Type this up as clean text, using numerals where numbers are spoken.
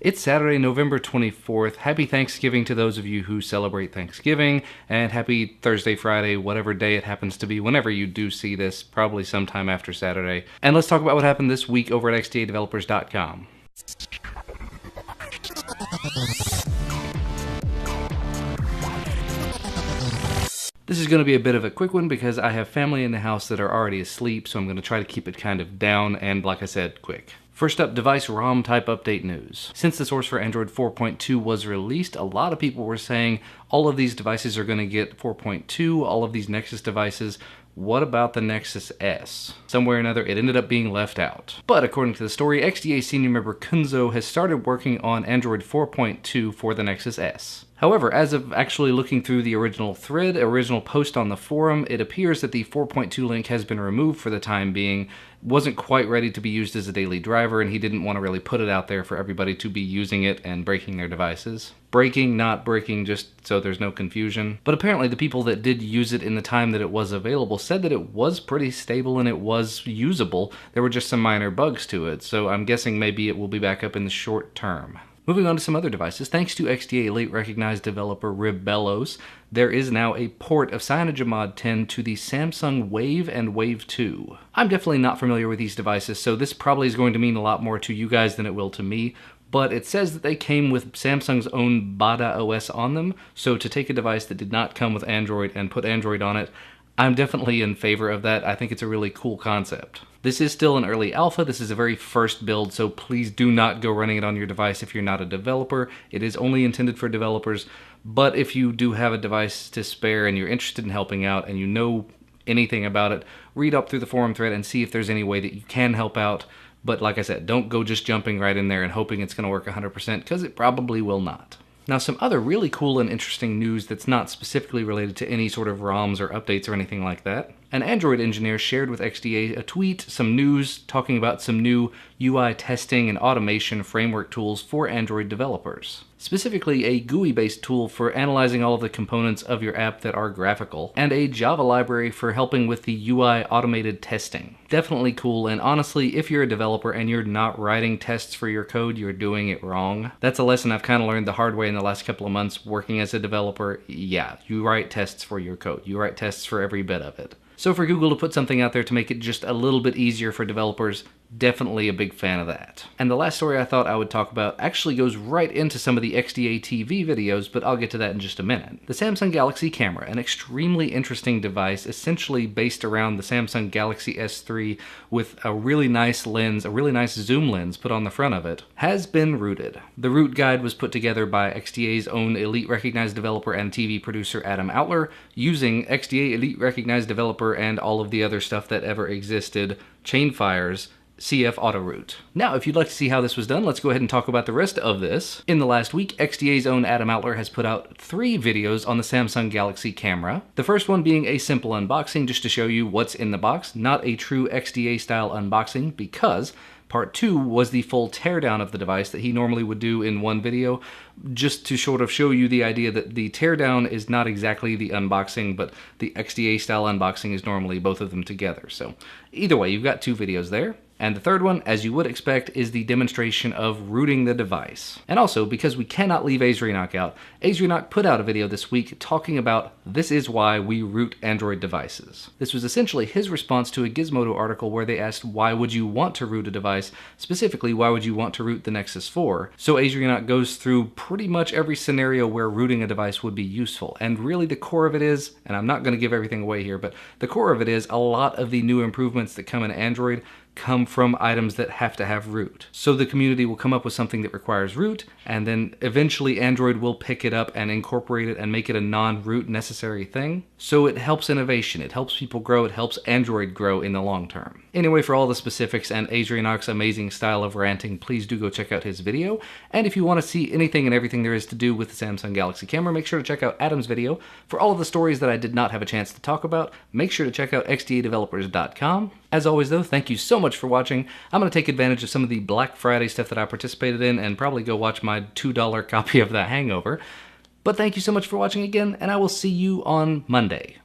It's Saturday, November 24th. Happy Thanksgiving to those of you who celebrate Thanksgiving, and happy Thursday, Friday, whatever day it happens to be, whenever you do see this, probably sometime after Saturday. And let's talk about what happened this week over at xdadevelopers.com. This is going to be a bit of a quick one because I have family in the house that are already asleep, so I'm going to try to keep it kind of down and, like I said, quick. First up, device ROM type update news. Since the source for Android 4.2 was released, a lot of people were saying all of these devices are going to get 4.2, all of these Nexus devices. What about the Nexus S? Somewhere or another, it ended up being left out. But according to the story, XDA senior member Kunzo has started working on Android 4.2 for the Nexus S. However, as of actually looking through the original thread, original post on the forum, it appears that the 4.2 link has been removed for the time being, wasn't quite ready to be used as a daily driver, and he didn't want to really put it out there for everybody to be using it and breaking their devices. Breaking, not breaking, just so there's no confusion. But apparently the people that did use it in the time that it was available said that it was pretty stable and it was usable. There were just some minor bugs to it, so I'm guessing maybe it will be back up in the short term. Moving on to some other devices, thanks to XDA late recognized developer Ribellos, there is now a port of CyanogenMod 10 to the Samsung Wave and Wave 2. I'm definitely not familiar with these devices, so this probably is going to mean a lot more to you guys than it will to me, but it says that they came with Samsung's own Bada OS on them, so to take a device that did not come with Android and put Android on it, I'm definitely in favor of that. I think it's a really cool concept. This is still an early alpha, this is a very first build, so please do not go running it on your device if you're not a developer. It is only intended for developers, but if you do have a device to spare and you're interested in helping out and you know anything about it, read up through the forum thread and see if there's any way that you can help out. But like I said, don't go just jumping right in there and hoping it's going to work 100%, because it probably will not. Now, some other really cool and interesting news that's not specifically related to any sort of ROMs or updates or anything like that. An Android engineer shared with XDA a tweet, some news talking about some new UI testing and automation framework tools for Android developers. Specifically, a GUI-based tool for analyzing all of the components of your app that are graphical, and a Java library for helping with the UI automated testing. Definitely cool, and honestly, if you're a developer and you're not writing tests for your code, you're doing it wrong. That's a lesson I've kind of learned the hard way in the last couple of months working as a developer. Yeah, you write tests for your code. You write tests for every bit of it. So for Google to put something out there to make it just a little bit easier for developers, definitely a big fan of that. And the last story I thought I would talk about actually goes right into some of the XDA TV videos, but I'll get to that in just a minute. The Samsung Galaxy camera, an extremely interesting device essentially based around the Samsung Galaxy S3 with a really nice lens, a really nice zoom lens put on the front of it, has been rooted. The root guide was put together by XDA's own elite recognized developer and TV producer Adam Outler, using XDA elite recognized developer and all of the other stuff that ever existed, Chainfire's CF Autoroot. Now, if you'd like to see how this was done, let's go ahead and talk about the rest of this. In the last week, XDA's own Adam Outler has put out 3 videos on the Samsung Galaxy camera. The first one being a simple unboxing just to show you what's in the box, not a true XDA style unboxing, because Part 2 was the full teardown of the device that he normally would do in one video, just to sort of show you the idea that the teardown is not exactly the unboxing, but the XDA style unboxing is normally both of them together. So either way, you've got 2 videos there. And the third one, as you would expect, is the demonstration of rooting the device. And also, because we cannot leave Azrionok out, Azrionok put out a video this week talking about this is why we root Android devices. This was essentially his response to a Gizmodo article where they asked why would you want to root a device, specifically why would you want to root the Nexus 4. So Azrionok goes through pretty much every scenario where rooting a device would be useful. And really the core of it is, and I'm not going to give everything away here, but the core of it is a lot of the new improvements that come in Android come from items that have to have root. So the community will come up with something that requires root, and then eventually Android will pick it up and incorporate it and make it a non-root necessary thing. So it helps innovation, it helps people grow, it helps Android grow in the long term. Anyway, for all the specifics and Azrionok's amazing style of ranting, please do go check out his video. And if you want to see anything and everything there is to do with the Samsung Galaxy camera, make sure to check out Adam's video. For all of the stories that I did not have a chance to talk about, make sure to check out xdadevelopers.com. As always though, thank you so much for watching. I'm going to take advantage of some of the Black Friday stuff that I participated in and probably go watch my $2 copy of The Hangover. But thank you so much for watching again, and I will see you on Monday.